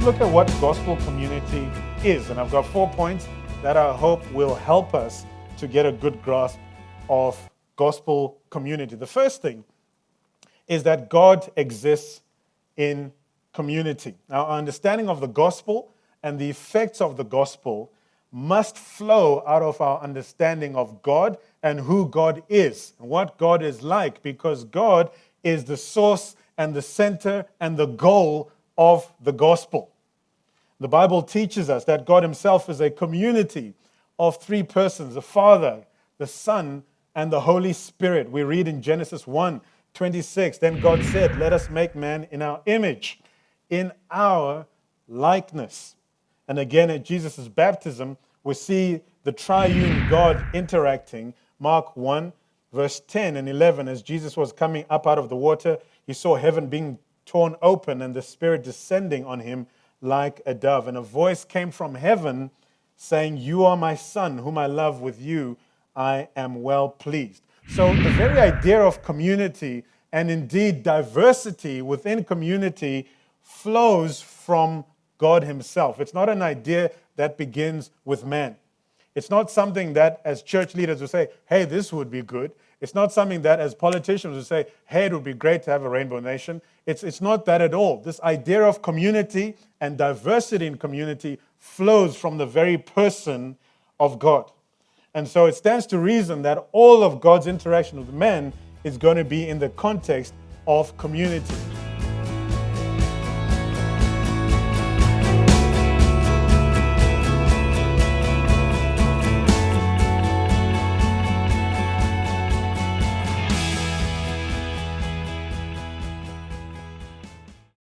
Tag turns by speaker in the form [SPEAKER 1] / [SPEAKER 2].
[SPEAKER 1] look at what gospel community is. And I've got 4 points that I hope will help us to get a good grasp of gospel community. The first thing is that God exists in community. Now, our understanding of the gospel and the effects of the gospel must flow out of our understanding of God and who God is and what God is like, because God is the source and the center and the goal of the gospel. The Bible teaches us that God himself is a community of three persons, the Father, the Son, and the Holy Spirit. We read in Genesis 1:26, then God said, let us make man in our image, in our likeness. And again, at Jesus' baptism, we see the triune God interacting. Mark 1, verse 10 and 11, as Jesus was coming up out of the water, he saw heaven being torn open and the Spirit descending on him like a dove. And a voice came from heaven saying, you are my Son, whom I love. With you I am well pleased. So the very idea of community and indeed diversity within community flows from God himself. It's not an idea that begins with man. It's not something that as church leaders will say, hey, this would be good. It's not something that as politicians will say, hey, it would be great to have a rainbow nation. It's not that at all. This idea of community and diversity in community flows from the very person of God. And so it stands to reason that all of God's interaction with men is going to be in the context of community.